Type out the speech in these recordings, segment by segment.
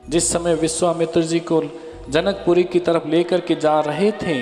जिस समय विश्वामित्र जी को जनकपुरी की तरफ लेकर के जा रहे थे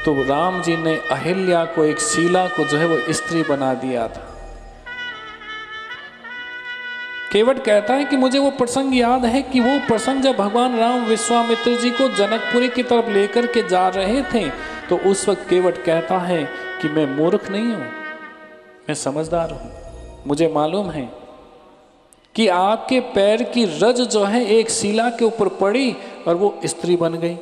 तो राम जी ने अहिल्या को, एक शीला को जो है वो स्त्री बना दिया था। केवट कहता है कि मुझे वो प्रसंग याद है कि वो प्रसंग जब भगवान राम विश्वामित्र जी को जनकपुरी की तरफ लेकर के जा रहे थे तो उस वक्त केवट कहता है कि मैं मूर्ख नहीं हूं, मैं समझदार हूं, मुझे मालूम है कि आपके पैर की रज जो है एक शीला के ऊपर पड़ी और वो स्त्री बन गई।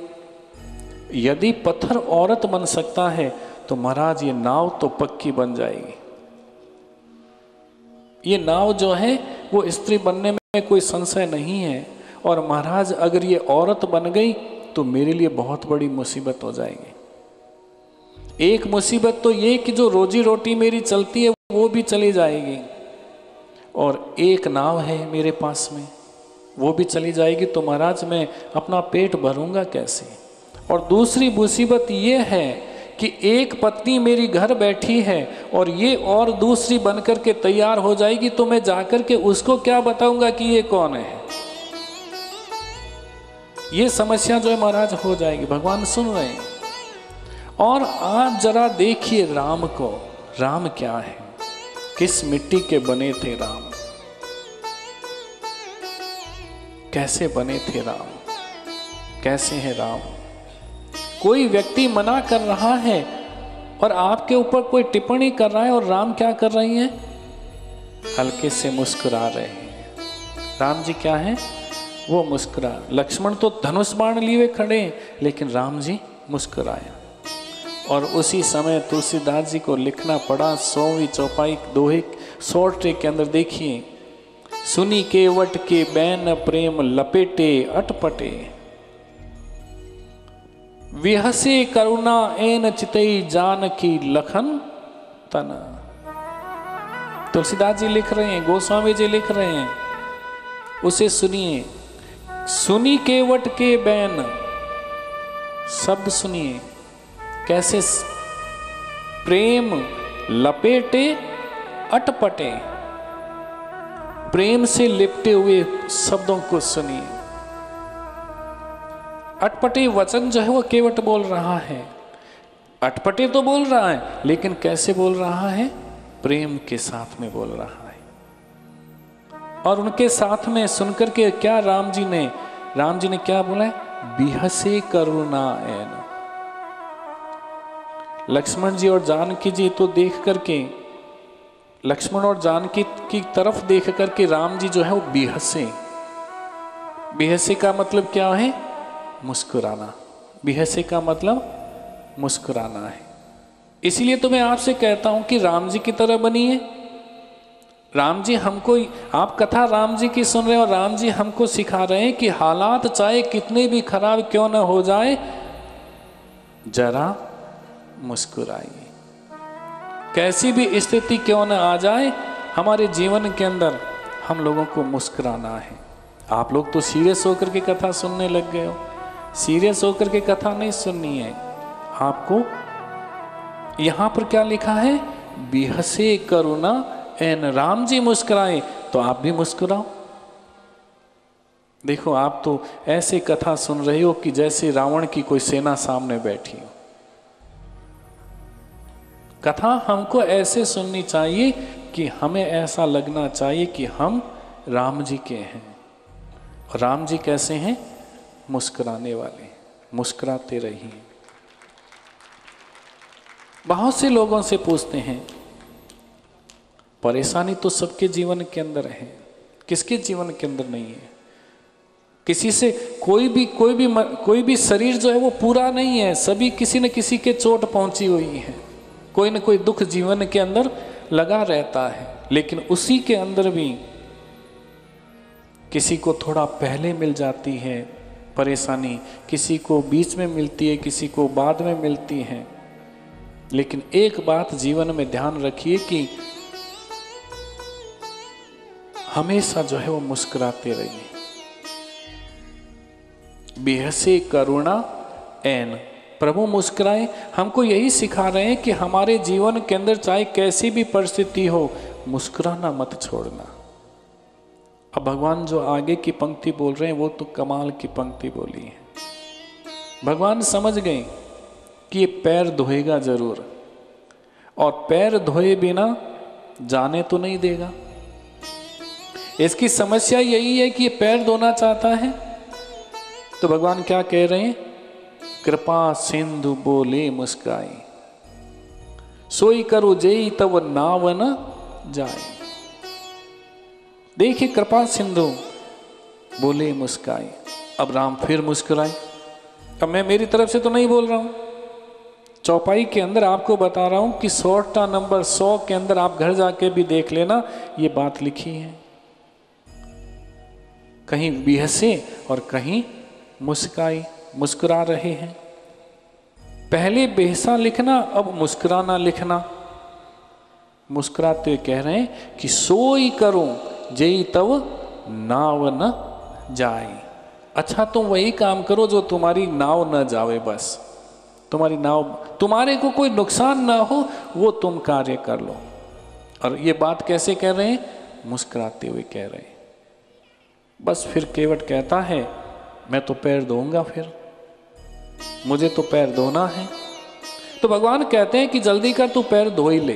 यदि पत्थर औरत बन सकता है तो महाराज ये नाव तो पक्की बन जाएगी। ये नाव जो है वो स्त्री बनने में कोई संशय नहीं है। और महाराज अगर ये औरत बन गई तो मेरे लिए बहुत बड़ी मुसीबत हो जाएगी। एक मुसीबत तो ये कि जो रोजी रोटी मेरी चलती है वो भी चली जाएगी, और एक नाव है मेरे पास में वो भी चली जाएगी, तो महाराज मैं अपना पेट भरूंगा कैसे। और दूसरी मुसीबत ये है कि एक पत्नी मेरी घर बैठी है और ये और दूसरी बनकर के तैयार हो जाएगी, तो मैं जाकर के उसको क्या बताऊंगा कि ये कौन है। ये समस्या जो है महाराज हो जाएगी। भगवान सुन रहे हैं। और आज जरा देखिए राम को, राम क्या है, किस मिट्टी के बने थे राम, कैसे बने थे राम, कैसे है राम। कोई व्यक्ति मना कर रहा है और आपके ऊपर कोई टिप्पणी कर रहा है और राम क्या कर रही हैं, हल्के से मुस्कुरा रहे हैं। राम जी क्या है, वो मुस्कुरा। लक्ष्मण तो धनुष बाण लिए खड़े हैं लेकिन राम जी मुस्कुराया। और उसी समय तुलसीदास जी को लिखना पड़ा 100वीं चौपाई दोहे सोर्टे के अंदर। देखिए, सुनी केवट के बैन प्रेम लपेटे अटपटे, विहसे करुणा एन चितई जानकी लखन तना। तुलसीदास जी लिख रहे हैं, गोस्वामी जी लिख रहे हैं, उसे सुनिए। सुनी केवट के बैन, शब्द सुनिए कैसे, प्रेम लपेटे अटपटे, प्रेम से लिपटे हुए शब्दों को सुनिए। अटपटे वचन जो है वो केवट बोल रहा है, अटपटे तो बोल रहा है लेकिन कैसे बोल रहा है, प्रेम के साथ में बोल रहा है। और उनके साथ में सुनकर के क्या राम जी ने क्या बोला है, बिहसे करुणा एन। लक्ष्मण जी और जानकी जी तो देख करके, लक्ष्मण और जानकी की तरफ देख करके राम जी जो है वो बिहसे। बिहसे का मतलब क्या है, मुस्कुराना। बिहसे का मतलब मुस्कुराना है। इसलिए तो मैं आपसे कहता हूं कि राम जी की तरह बनिए। राम जी हमको, आप कथा राम जी की सुन रहे हैं और राम जी हमको सिखा रहे हैं कि हालात चाहे कितने भी खराब क्यों ना हो जाए, जरा मुस्कुराइए। कैसी भी स्थिति क्यों ना आ जाए, हमारे जीवन के अंदर हम लोगों को मुस्कुराना है। आप लोग तो सीरियस होकर के कथा सुनने लग गए हो। सीरियस होकर के कथा नहीं सुननी है आपको। यहां पर क्या लिखा है, बिहसे करुणा एन। राम जी मुस्कुराए तो आप भी मुस्कुराओ। देखो, आप तो ऐसे कथा सुन रहे हो कि जैसे रावण की कोई सेना सामने बैठी हो। कथा हमको ऐसे सुननी चाहिए कि हमें ऐसा लगना चाहिए कि हम राम जी के हैं। और राम जी कैसे हैं, मुस्कुराने वाले। मुस्कुराते रहिए। बहुत से लोगों से पूछते हैं, परेशानी तो सबके जीवन के अंदर है, किसके जीवन के अंदर नहीं है। किसी से कोई भी शरीर जो है वो पूरा नहीं है। सभी किसी न किसी के चोट पहुंची हुई है। कोई न कोई दुख जीवन के अंदर लगा रहता है। लेकिन उसी के अंदर भी किसी को थोड़ा पहले मिल जाती है परेशानी, किसी को बीच में मिलती है, किसी को बाद में मिलती है। लेकिन एक बात जीवन में ध्यान रखिए कि हमेशा जो है वो मुस्कुराते रहिए। बिहसे करुणा एन, प्रभु मुस्कुराए। हमको यही सिखा रहे हैं कि हमारे जीवन के अंदर चाहे कैसी भी परिस्थिति हो, मुस्कुराना मत छोड़ना। अब भगवान जो आगे की पंक्ति बोल रहे हैं वो तो कमाल की पंक्ति बोली है। भगवान समझ गए कि ये पैर धोएगा जरूर, और पैर धोए बिना जाने तो नहीं देगा। इसकी समस्या यही है कि ये पैर धोना चाहता है। तो भगवान क्या कह रहे हैं? कृपा सिंधु बोले मुस्काई, सोई करो जेई तब नाव न जाए। देखिए कृपा सिंधु बोले मुस्काई। अब राम फिर मुस्कुराए। अब मैं मेरी तरफ से तो नहीं बोल रहा हूं, चौपाई के अंदर आपको बता रहा हूं कि 100 नंबर 100 के अंदर आप घर जाके भी देख लेना, ये बात लिखी है। कहीं बिहसे और कहीं मुस्काई, मुस्कुरा रहे हैं। पहले बेहसा लिखना, अब मुस्कुराना लिखना। मुस्कुराते कह रहे हैं कि सोई करूं जेई तब नाव न जाए। अच्छा तुम वही काम करो जो तुम्हारी नाव न जावे, बस तुम्हारी नाव, तुम्हारे को कोई नुकसान ना हो, वो तुम कार्य कर लो। और ये बात कैसे कह रहे हैं? मुस्कुराते हुए कह रहे हैं। बस फिर केवट कहता है मैं तो पैर धोऊंगा, फिर मुझे तो पैर धोना है। तो भगवान कहते हैं कि जल्दी कर, तू पैर धो ही ले।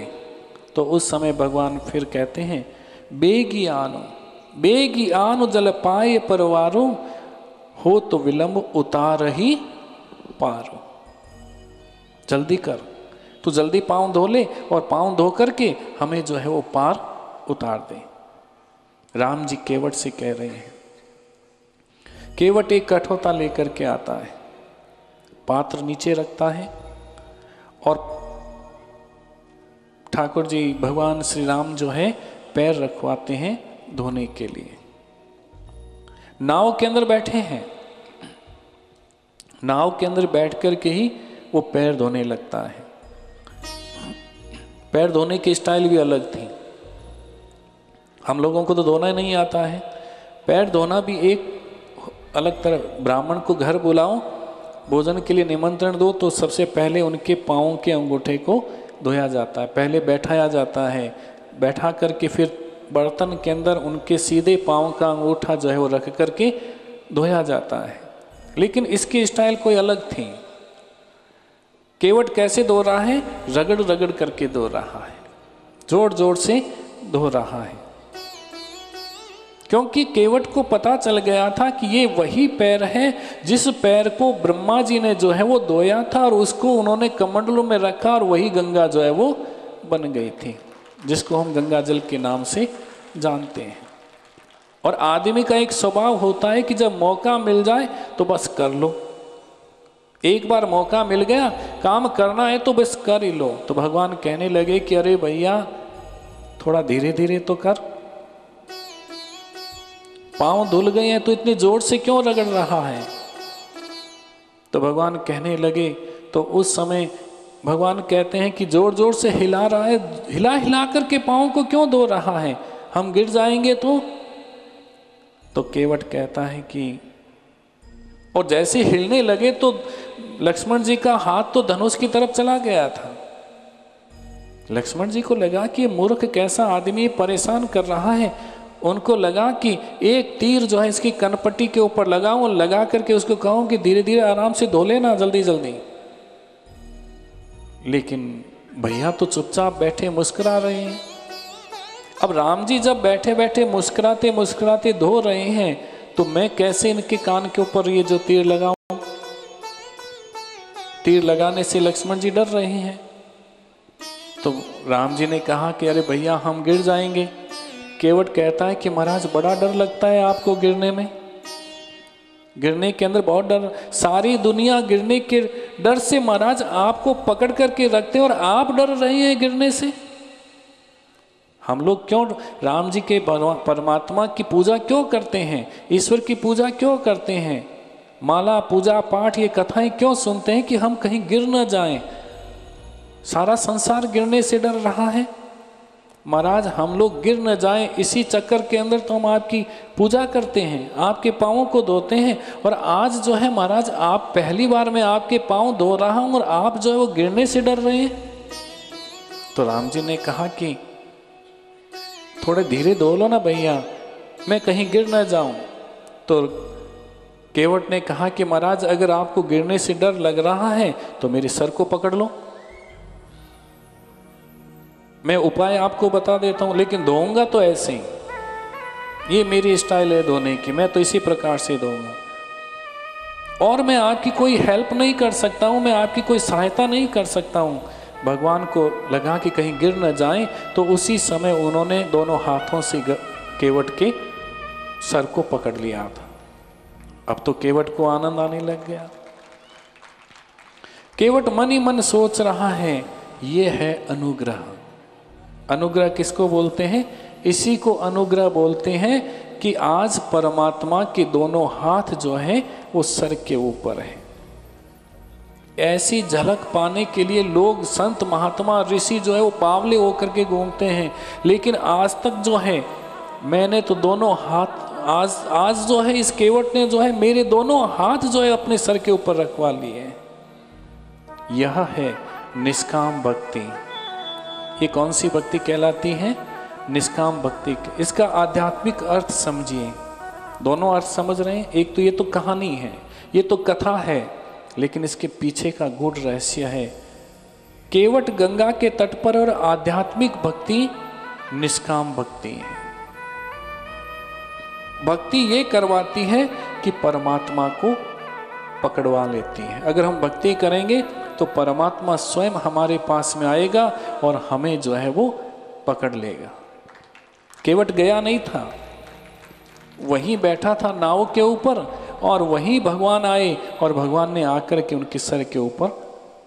तो उस समय भगवान फिर कहते हैं बेगी आनो जल पाए परवारो, हो तो विलंब उतार ही पारो। जल्दी कर, तू जल्दी पांव धो ले, और पांव धो करके हमें जो है वो पार उतार दे। राम जी केवट से कह रहे हैं। केवट एक कठोता लेकर के आता है, पात्र नीचे रखता है, और ठाकुर जी भगवान श्री राम जो है पैर रखवाते हैं धोने के लिए। नाव के अंदर बैठे हैं, नाव के अंदर बैठ करके ही वो पैर धोने लगता है। पैर धोने की स्टाइल भी अलग थी। हम लोगों को तो धोना ही नहीं आता है, पैर धोना भी एक अलग तरह। ब्राह्मण को घर बुलाओ, भोजन के लिए निमंत्रण दो, तो सबसे पहले उनके पाँव के अंगूठे को धोया जाता है, पहले बैठाया जाता है। बैठा करके फिर बर्तन के अंदर उनके सीधे पाँव का अंगूठा जो है वो रख करके धोया जाता है। लेकिन इसकी स्टाइल कोई अलग थी। केवट कैसे धो रहा है? रगड़ रगड़ करके धो रहा है, जोर जोर से धो रहा है, क्योंकि केवट को पता चल गया था कि ये वही पैर है जिस पैर को ब्रह्मा जी ने जो है वो धोया था, और उसको उन्होंने कमंडलों में रखा, और वही गंगा जो है वो बन गई थी, जिसको हम गंगा जल के नाम से जानते हैं। और आदमी का एक स्वभाव होता है कि जब मौका मिल जाए तो बस कर लो। एक बार मौका मिल गया, काम करना है तो बस कर ही लो। तो भगवान कहने लगे कि अरे भैया थोड़ा धीरे धीरे तो कर, पांव धुल गए हैं तो इतने जोर से क्यों रगड़ रहा है? तो भगवान कहने लगे, तो उस समय भगवान कहते हैं कि जोर जोर से हिला रहा है, हिला हिला करके पांव को क्यों धो रहा है, हम गिर जाएंगे तो केवट कहता है कि, और जैसे हिलने लगे तो लक्ष्मण जी का हाथ तो धनुष की तरफ चला गया था। लक्ष्मण जी को लगा कि ये मूर्ख कैसा आदमी परेशान कर रहा है। उनको लगा कि एक तीर जो है इसकी कनपट्टी के ऊपर लगाऊं, लगा करके उसको कहूं कि धीरे धीरे आराम से धो लेना, जल्दी जल्दी। लेकिन भैया तो चुपचाप बैठे मुस्कुरा रहे हैं। अब राम जी जब बैठे बैठे मुस्कुराते मुस्कुराते धो रहे हैं, तो मैं कैसे इनके कान के ऊपर ये जो तीर लगाऊं? तीर लगाने से लक्ष्मण जी डर रहे हैं। तो राम जी ने कहा कि अरे भैया हम गिर जाएंगे। केवट कहता है कि महाराज बड़ा डर लगता है आपको गिरने में, गिरने के अंदर बहुत डर, सारी दुनिया गिरने के डर से महाराज आपको पकड़ करके रखते हैं और आप डर रहे हैं गिरने से। हम लोग क्यों राम जी के परमात्मा की पूजा क्यों करते हैं, ईश्वर की पूजा क्यों करते हैं, माला पूजा पाठ ये कथाएं क्यों सुनते हैं कि हम कहीं गिर न जाएं। सारा संसार गिरने से डर रहा है महाराज, हम लोग गिर न जाएं इसी चक्कर के अंदर तो हम आपकी पूजा करते हैं, आपके पाँवों को धोते हैं। और आज जो है महाराज आप पहली बार मैं आपके पाँव धो रहा हूं और आप जो है वो गिरने से डर रहे हैं। तो राम जी ने कहा कि थोड़े धीरे धो लो ना भैया, मैं कहीं गिर ना जाऊं। तो केवट ने कहा कि महाराज अगर आपको गिरने से डर लग रहा है तो मेरे सर को पकड़ लो, मैं उपाय आपको बता देता हूं, लेकिन धोऊंगा तो ऐसे ही, ये मेरी स्टाइल है धोने की, मैं तो इसी प्रकार से धोऊंगा, और मैं आपकी कोई हेल्प नहीं कर सकता हूं, मैं आपकी कोई सहायता नहीं कर सकता हूं। भगवान को लगा कि कहीं गिर न जाएं, तो उसी समय उन्होंने दोनों हाथों से केवट के सर को पकड़ लिया था। अब तो केवट को आनंद आने लग गया। केवट मन ही मन सोच रहा है, ये है अनुग्रह। अनुग्रह किसको बोलते हैं? इसी को अनुग्रह बोलते हैं कि आज परमात्मा के दोनों हाथ जो है वो सर के ऊपर है। ऐसी झलक पाने के लिए लोग, संत महात्मा ऋषि जो है वो पावले होकर के घूमते हैं, लेकिन आज तक जो है मैंने तो दोनों हाथ, आज जो है इस केवट ने जो है मेरे दोनों हाथ जो है अपने सर के ऊपर रखवा लिए। यह है निष्काम भक्ति। ये कौन सी भक्ति कहलाती है? निष्काम भक्ति। इसका आध्यात्मिक अर्थ समझिए। दोनों अर्थ समझ रहे हैं? एक तो ये तो कहानी है, ये तो कथा है, लेकिन इसके पीछे का गूढ़ रहस्य है। केवट गंगा के तट पर और आध्यात्मिक भक्ति निष्काम भक्ति है। भक्ति ये करवाती है कि परमात्मा को पकड़वा लेती है। अगर हम भक्ति करेंगे तो परमात्मा स्वयं हमारे पास में आएगा और हमें जो है वो पकड़ लेगा। केवट गया नहीं था, वहीं बैठा था नाव के ऊपर, और वहीं भगवान आए और भगवान ने आकर के उनके सर के ऊपर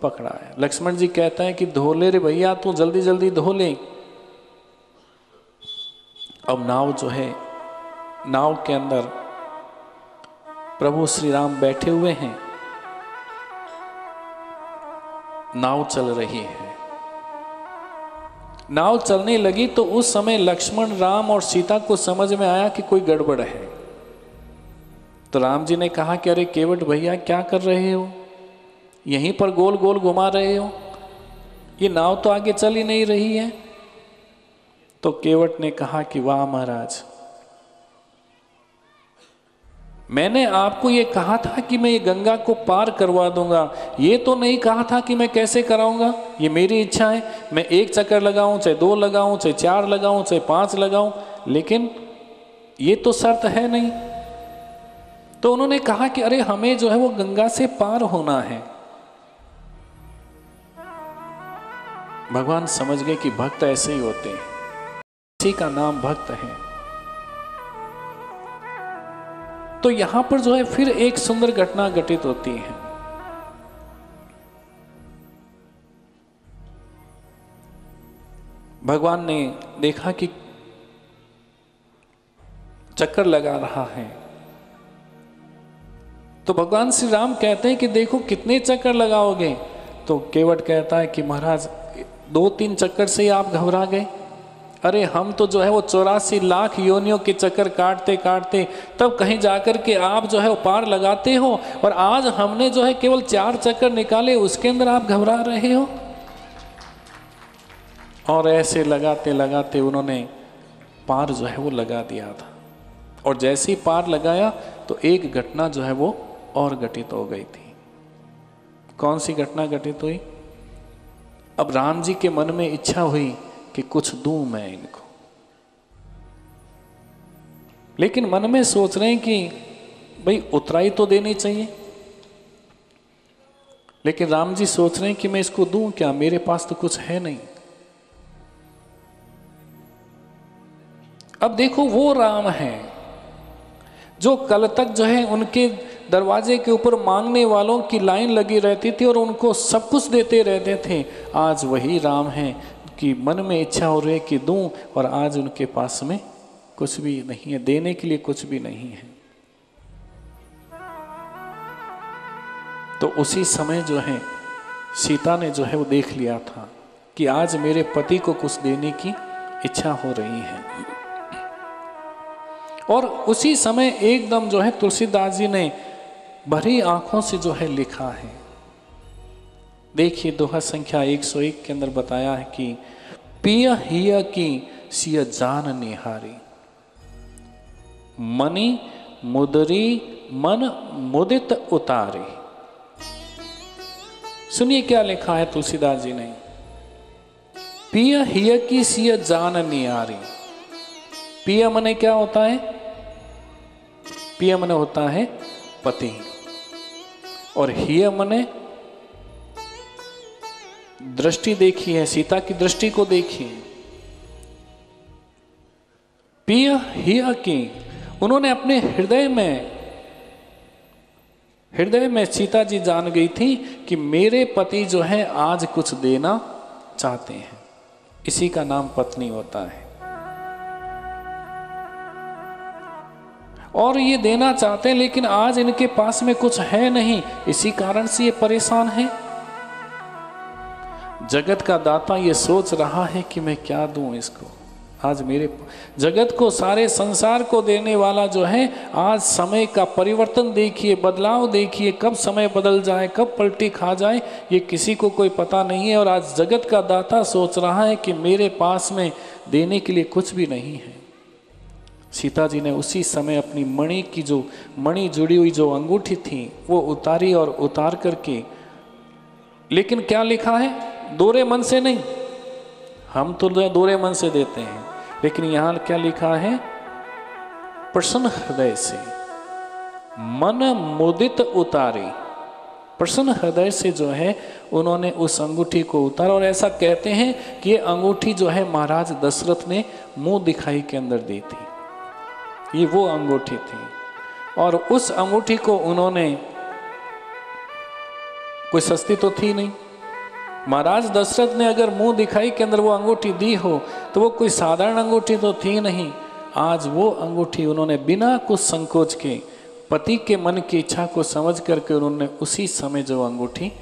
पकड़ाया। लक्ष्मण जी कहता है कि धो ले रे भैया, तू जल्दी जल्दी धो ले। अब नाव जो है, नाव के अंदर प्रभु श्री राम बैठे हुए हैं, नाव चल रही है। नाव चलने लगी तो उस समय लक्ष्मण, राम और सीता को समझ में आया कि कोई गड़बड़ है। तो राम जी ने कहा कि अरे केवट भैया क्या कर रहे हो, यहीं पर गोल गोल घुमा रहे हो, ये नाव तो आगे चल ही नहीं रही है। तो केवट ने कहा कि वाह महाराज, मैंने आपको ये कहा था कि मैं ये गंगा को पार करवा दूंगा, ये तो नहीं कहा था कि मैं कैसे कराऊंगा। ये मेरी इच्छा है, मैं 1 चक्कर लगाऊं, चाहे 2 लगाऊं, चाहे 4 लगाऊं, चाहे 5 लगाऊं, लेकिन ये तो शर्त है नहीं। तो उन्होंने कहा कि अरे हमें जो है वो गंगा से पार होना है। भगवान समझ गए कि भक्त ऐसे ही होते हैं, इसी का नाम भक्त है। तो यहां पर जो है फिर एक सुंदर घटना घटित होती है। भगवान ने देखा कि चक्कर लगा रहा है, तो भगवान श्री राम कहते हैं कि देखो कितने चक्कर लगाओगे। तो केवट कहता है कि महाराज 2-3 चक्कर से ही आप घबरा गए। अरे हम तो जो है वो 84 लाख योनियों के चक्कर काटते काटते तब कहीं जाकर के आप जो है वो पार लगाते हो, और आज हमने जो है केवल 4 चक्कर निकाले, उसके अंदर आप घबरा रहे हो। और ऐसे लगाते लगाते उन्होंने पार जो है वो लगा दिया था। और जैसे ही पार लगाया तो एक घटना जो है वो और घटित हो गई थी। कौन सी घटना घटित हुई? अब राम जी के मन में इच्छा हुई कि कुछ दूं मैं इनको, लेकिन मन में सोच रहे हैं कि भाई उतराई तो देनी चाहिए। लेकिन राम जी सोच रहे हैं कि मैं इसको दूं क्या, मेरे पास तो कुछ है नहीं। अब देखो वो राम है जो कल तक जो है उनके दरवाजे के ऊपर मांगने वालों की लाइन लगी रहती थी और उनको सब कुछ देते रहते थे। आज वही राम है कि मन में इच्छा हो रही है कि दूं, और आज उनके पास में कुछ भी नहीं है, देने के लिए कुछ भी नहीं है। तो उसी समय जो है सीता ने जो है वो देख लिया था कि आज मेरे पति को कुछ देने की इच्छा हो रही है। और उसी समय एकदम जो है तुलसीदास जी ने भरी आंखों से जो है लिखा है। देखिए दोहा संख्या 101 के अंदर बताया है कि पिय हिय की सिय जान निहारी। मणि मुदरी मन मुदित उतारे। सुनिए क्या लिखा है तुलसीदास जी ने। पिय हिय की सिय जान नियारी। पिय मने क्या होता है? पिय मने होता है पति, और हिय मने दृष्टि देखी है, सीता की दृष्टि को देखिए। पिय हिय की, उन्होंने अपने हृदय में सीता जी जान गई थी कि मेरे पति जो है आज कुछ देना चाहते हैं। इसी का नाम पत्नी होता है। और ये देना चाहते हैं, लेकिन आज इनके पास में कुछ है नहीं, इसी कारण से ये परेशान है। जगत का दाता ये सोच रहा है कि मैं क्या दूं इसको। आज मेरे जगत को, सारे संसार को देने वाला जो है, आज समय का परिवर्तन देखिए, बदलाव देखिए, कब समय बदल जाए, कब पलटी खा जाए, ये किसी को कोई पता नहीं है। और आज जगत का दाता सोच रहा है कि मेरे पास में देने के लिए कुछ भी नहीं है। सीता जी ने उसी समय अपनी मणि की, जो मणि जुड़ी हुई जो अंगूठी थी, वो उतारी, और उतार करके, लेकिन क्या लिखा है? दोरे मन से नहीं। हम तो दोरे मन से देते हैं, लेकिन यहां क्या लिखा है? प्रसन्न हृदय से, मन मुदित उतारी। प्रसन्न हृदय से जो है उन्होंने उस अंगूठी को उतारा। और ऐसा कहते हैं कि ये अंगूठी जो है महाराज दशरथ ने मुंह दिखाई के अंदर दी थी। ये वो अंगूठी थी, और उस अंगूठी को उन्होंने, कोई सस्ती तो थी नहीं। महाराज दशरथ ने अगर मुंह दिखाई के अंदर वो अंगूठी दी हो तो वो कोई साधारण अंगूठी तो थी नहीं। आज वो अंगूठी उन्होंने बिना कुछ संकोच के, पति के मन की इच्छा को समझ करके उन्होंने उसी समय जो अंगूठी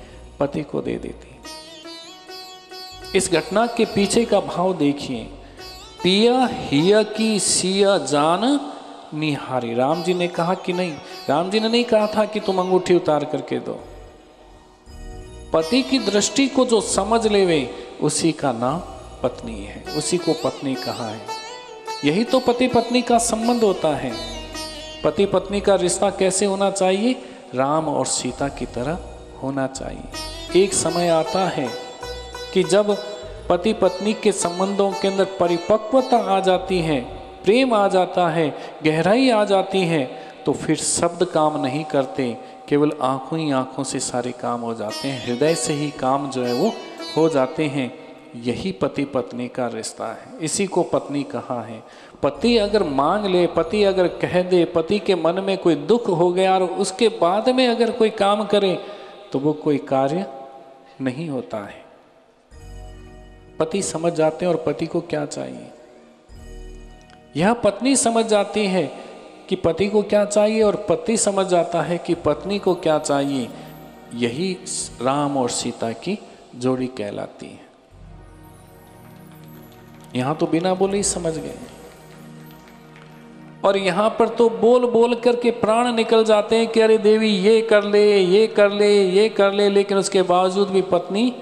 पति को दे दी थी। इस घटना के पीछे का भाव देखिए। पिय हिय की सिय जान निहारी। राम जी ने कहा कि नहीं, राम जी ने नहीं कहा था कि तुम अंगूठी उतार करके दो। पति की दृष्टि को जो समझ लेवे उसी का नाम पत्नी है, उसी को पत्नी कहा है। यही तो पति पत्नी का संबंध होता है। पति पत्नी का रिश्ता कैसे होना चाहिए? राम और सीता की तरह होना चाहिए। एक समय आता है कि जब पति पत्नी के संबंधों के अंदर परिपक्वता आ जाती है, प्रेम आ जाता है, गहराई आ जाती है, तो फिर शब्द काम नहीं करते, केवल आंखों ही आंखों से सारे काम हो जाते हैं, हृदय से ही काम जो है वो हो जाते हैं। यही पति पत्नी का रिश्ता है, इसी को पत्नी कहा है। पति अगर मांग ले, पति अगर कह दे, पति के मन में कोई दुख हो गया और उसके बाद में अगर कोई काम करे तो वो कोई कार्य नहीं होता है। पति समझ जाते हैं और पति को क्या चाहिए। यह पत्नी समझ जाती है कि पति को क्या चाहिए, और पति समझ जाता है कि पत्नी को क्या चाहिए। यही राम और सीता की जोड़ी कहलाती है। यहां तो बिना बोले ही समझ गए, और यहां पर तो बोल बोल करके प्राण निकल जाते हैं कि अरे देवी ये कर ले, ये कर ले, ये कर ले, लेकिन उसके बावजूद भी पत्नी